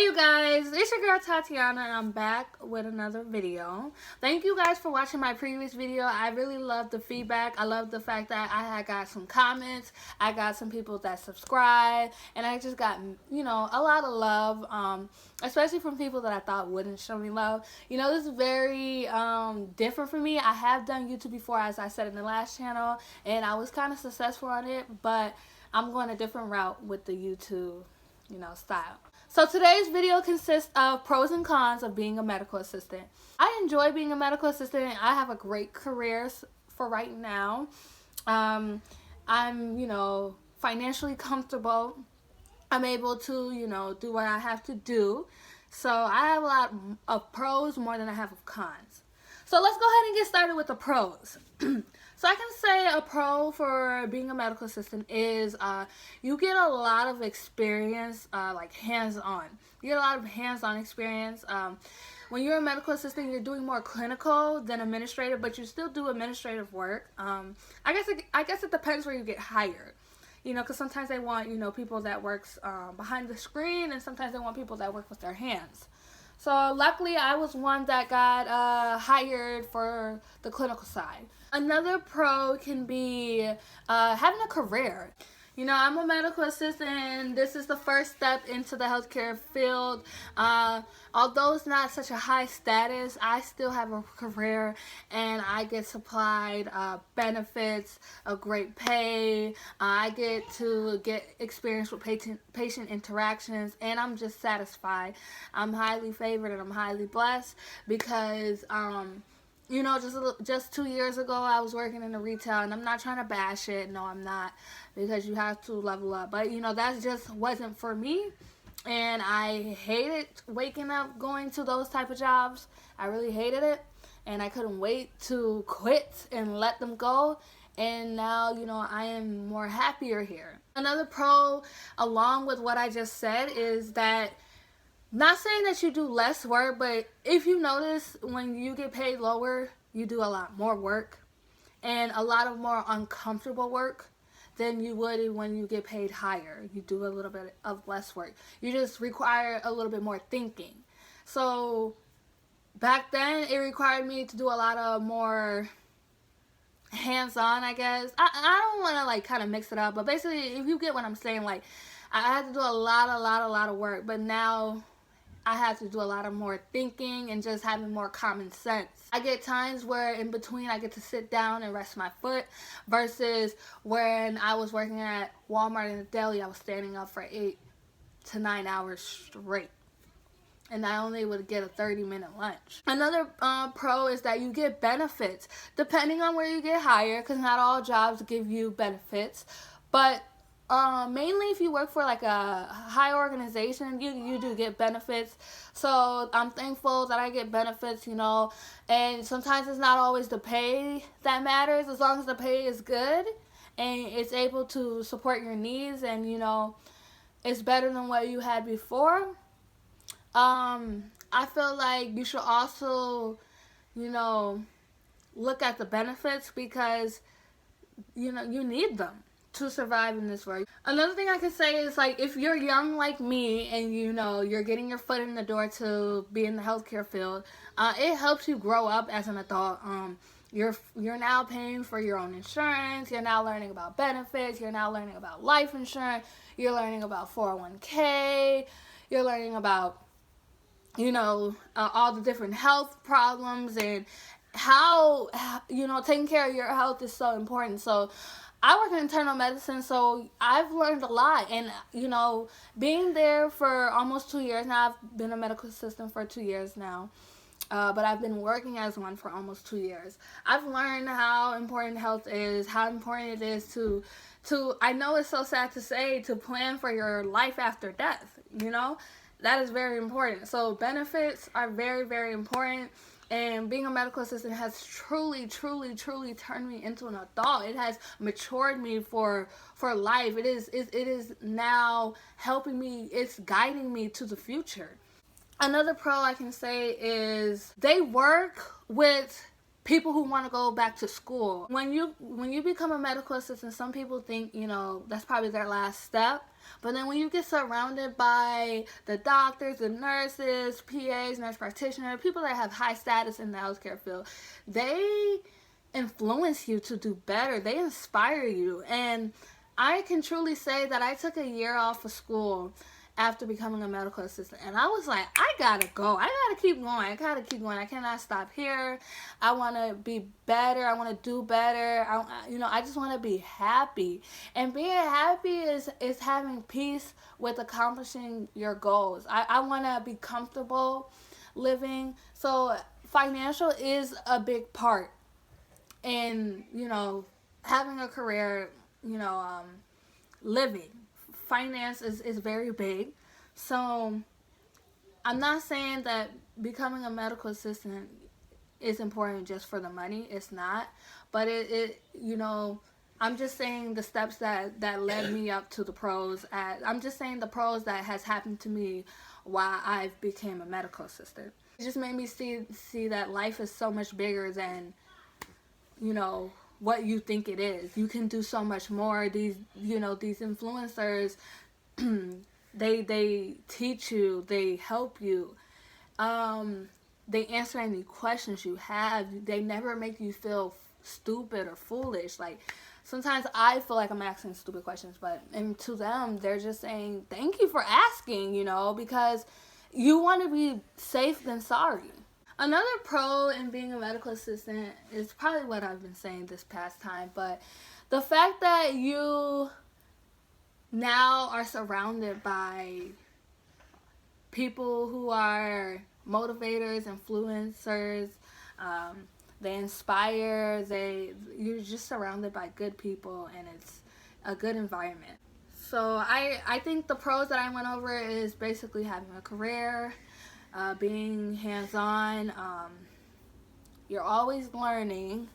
Hey you guys, it's your girl Tatiana and I'm back with another video. Thank you guys for watching my previous video. I really love the feedback. I love the fact that I got some comments. I got some people that subscribe and I just got, a lot of love, especially from people that I thought wouldn't show me love. This is very different for me. I have done YouTube before, as I said in the last channel, and I was kind of successful on it, but I'm going a different route with the YouTube, style. So today's video consists of pros and cons of being a medical assistant. I enjoy being a medical assistant. I have a great career for right now. I'm, financially comfortable. I'm able to, do what I have to do. So I have a lot of pros more than I have of cons. So let's go ahead and get started with the pros. So I can say a pro for being a medical assistant is you get a lot of experience, like hands-on. You get a lot of hands-on experience. When you're a medical assistant, you're doing more clinical than administrative, but you still do administrative work. I guess it depends where you get hired. Because sometimes they want, people that works behind the screen, and sometimes they want people that work with their hands. So luckily, I was one that got hired for the clinical side. Another pro can be having a career. I'm a medical assistant, and this is the first step into the healthcare field. Although it's not such a high status, I still have a career, and I get supplied benefits, a great pay. I get to get experience with patient interactions, and I'm just satisfied. I'm highly favored, and I'm highly blessed because just 2 years ago, I was working in the retail, and I'm not trying to bash it. No, I'm not, because you have to level up. But, that just wasn't for me, and I hated waking up going to those type of jobs. I really hated it, and I couldn't wait to quit and let them go. And now, I am more happier here. Another pro, along with what I just said, is that not saying that you do less work, but if you notice when you get paid lower, you do a lot more work and a lot of more uncomfortable work than you would when you get paid higher. You do a little bit of less work. You just require a little bit more thinking. So back then, it required me to do a lot of more hands-on, I guess. I don't want to kind of mix it up, but basically, if you get what I'm saying, I had to do a lot of work, but now I have to do a lot of more thinking and just having more common sense. I get times where in between I get to sit down and rest my foot, versus when I was working at Walmart in the deli, I was standing up for 8 to 9 hours straight. And I only would get a 30-minute lunch. Another pro is that you get benefits depending on where you get hired, because not all jobs give you benefits. But mainly if you work for a high organization, you do get benefits. So I'm thankful that I get benefits, and sometimes it's not always the pay that matters, as long as the pay is good and it's able to support your needs, and it's better than what you had before. I feel like you should also, look at the benefits, because you need them to survive in this world. Another thing I can say is, if you're young like me and you're getting your foot in the door to be in the healthcare field, it helps you grow up as an adult. You're now paying for your own insurance. You're now learning about benefits. You're now learning about life insurance. You're learning about 401k. You're learning about all the different health problems, and how taking care of your health is so important. So I work in internal medicine, so I've learned a lot, and being there for almost 2 years now. I've been a medical assistant for 2 years now, but I've been working as one for almost 2 years. I've learned how important health is, how important it is to I know it's so sad to say, to plan for your life after death. That is very important. So benefits are very, very important. And being a medical assistant has truly turned me into an adult. It has matured me for life. It is now helping me. It's guiding me to the future. Another pro I can say is they work with people who want to go back to school. When you become a medical assistant, some people think, that's probably their last step. But then when you get surrounded by the doctors, the nurses, PAs, nurse practitioners, people that have high status in the healthcare field, they influence you to do better. They inspire you. And I can truly say that I took a year off of school after becoming a medical assistant, and I was like, I gotta go. I gotta keep going. I cannot stop here. I want to be better. I want to do better. I just want to be happy. And being happy is having peace with accomplishing your goals. I want to be comfortable living. So financial is a big part in, having a career, living. Finance is very big. So I'm not saying that becoming a medical assistant is important just for the money. It's not. But I'm just saying the steps that led me up to the pros. I'm just saying the pros that has happened to me while I became a medical assistant. It just made me see that life is so much bigger than, what you think it is. You can do so much more. These influencers, they teach you, they help you, they answer any questions you have. They never make you feel stupid or foolish. Like, sometimes I feel like I'm asking stupid questions, and to them, they're just saying, thank you for asking, because you want to be safe than sorry. Another pro in being a medical assistant is probably what I've been saying this past time, but the fact that you now are surrounded by people who are motivators, influencers, they inspire, you're just surrounded by good people, and it's a good environment. So I think the pros that I went over is basically having a career, being hands-on, you're always learning.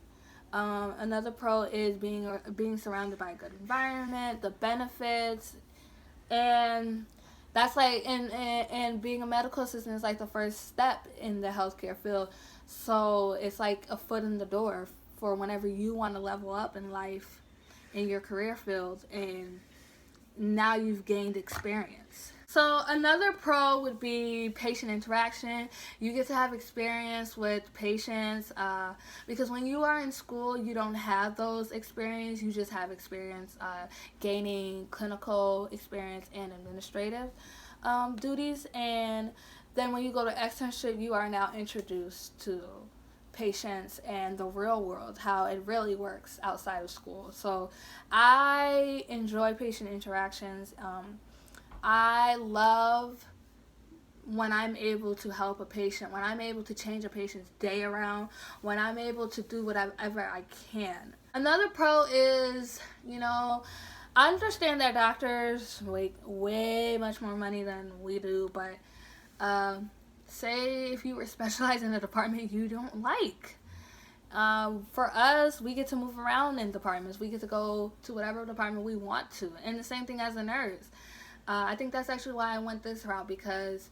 Another pro is being surrounded by a good environment, the benefits, and that's like, and being a medical assistant is like the first step in the healthcare field. So it's like a foot in the door for whenever you want to level up in life in your career field, and now you've gained experience. So another pro would be patient interaction. You get to have experience with patients, because when you are in school, you don't have those experience. You just have experience gaining clinical experience and administrative duties. And then when you go to externship, you are now introduced to patients and the real world, how it really works outside of school. So I enjoy patient interactions. I love when I'm able to help a patient, when I'm able to change a patient's day around, when I'm able to do whatever I can. Another pro is, I understand that doctors make way much more money than we do, but say if you were specialized in a department you don't like. For us, we get to move around in departments. We get to go to whatever department we want to. And the same thing as a nurse. I think that's actually why I went this route, because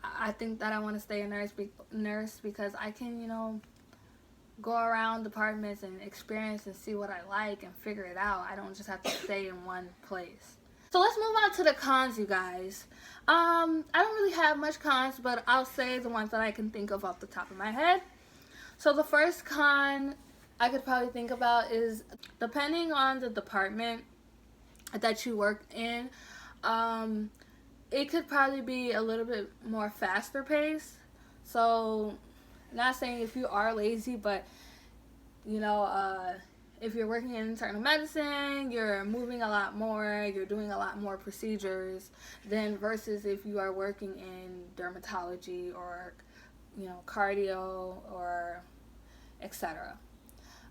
I think that I want to stay a nurse because I can, go around departments and experience and see what I like and figure it out. I don't just have to stay in one place. So let's move on to the cons, you guys. I don't really have much cons, but I'll say the ones that I can think of off the top of my head. So the first con I could probably think about is, depending on the department that you work in, it could probably be a little bit more faster paced. So, not saying if you are lazy, but if you're working in internal medicine, you're moving a lot more, you're doing a lot more procedures than versus if you are working in dermatology or cardio or etc.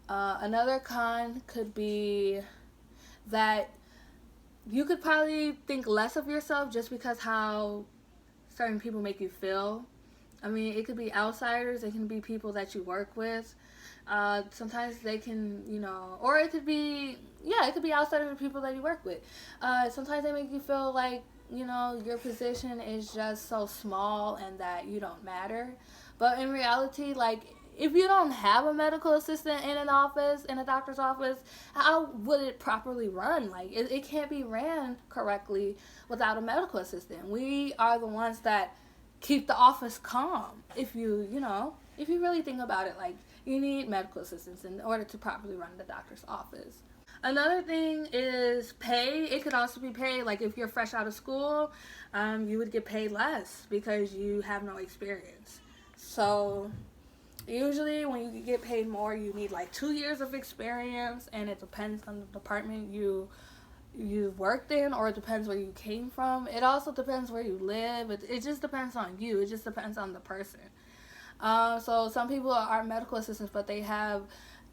Another con could be that you could probably think less of yourself just because how certain people make you feel. I mean, it could be outsiders, it can be people that you work with. Sometimes they can, or it could be outsiders or people that you work with. Sometimes they make you feel like, your position is just so small and that you don't matter. But in reality, like, if you don't have a medical assistant in an office, in a doctor's office, how would it properly run? Like, it can't be ran correctly without a medical assistant. We are the ones that keep the office calm. If if you really think about it, like, you need medical assistants in order to properly run the doctor's office. Another thing is pay. It could also be paid. Like, if you're fresh out of school, you would get paid less because you have no experience. So usually when you get paid more, you need like 2 years of experience, and it depends on the department you worked in, or it depends where you came from. It also depends where you live. It just depends on you. It just depends on the person. So some people are medical assistants, but they have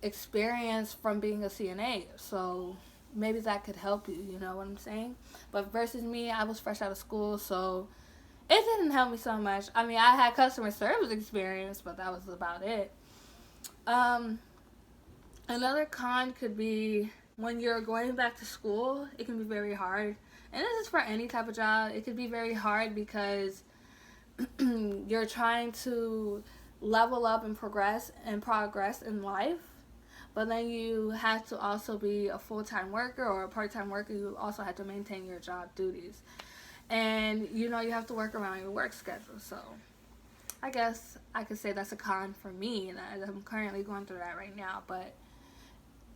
experience from being a CNA. So maybe that could help you, you know what I'm saying? But versus me, I was fresh out of school, so it didn't help me so much. I mean, I had customer service experience, but that was about it. Another con could be when you're going back to school, it can be very hard. And this is for any type of job. It could be very hard because you're trying to level up and progress in life. But then you have to also be a full-time worker or a part-time worker. You also have to maintain your job duties. And, you have to work around your work schedule. So I guess I could say that's a con for me. And I'm currently going through that right now. But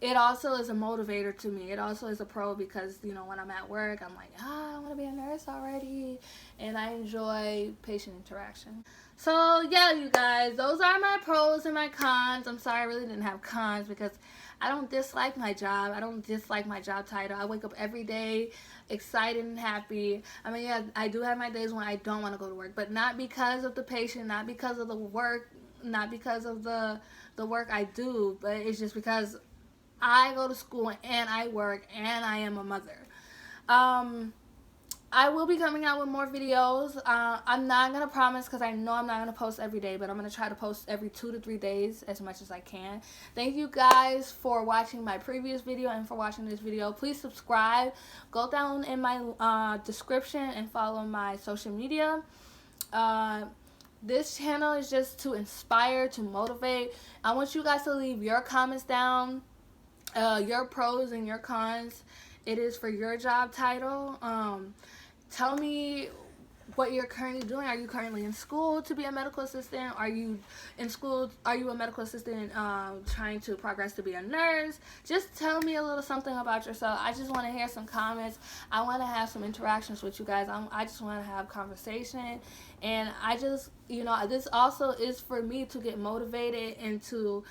it also is a motivator to me. It also is a pro because, when I'm at work, I'm like, I want to be a nurse already. And I enjoy patient interaction. So, yeah, you guys, those are my pros and my cons. I'm sorry I really didn't have cons because I don't dislike my job. I don't dislike my job title. I wake up every day excited and happy. I mean, yeah, I do have my days when I don't want to go to work, but not because of the patient, not because of the work, not because of the work I do, but it's just because I go to school and I work and I am a mother. I will be coming out with more videos. I'm not going to promise because I know I'm not going to post every day, but I'm going to try to post every 2 to 3 days as much as I can. Thank you guys for watching my previous video and for watching this video. Please subscribe. Go down in my description and follow my social media. This channel is just to inspire, to motivate. I want you guys to leave your comments down, your pros and your cons. It is for your job title. Tell me what you're currently doing. Are you currently in school to be a medical assistant? Are you in school? Are you a medical assistant trying to progress to be a nurse? Just tell me a little something about yourself. I just want to hear some comments. I want to have some interactions with you guys. I just want to have conversation. And I just, this also is for me to get motivated and to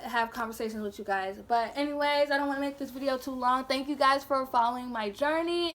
have conversations with you guys. But anyways, I don't want to make this video too long. Thank you guys for following my journey.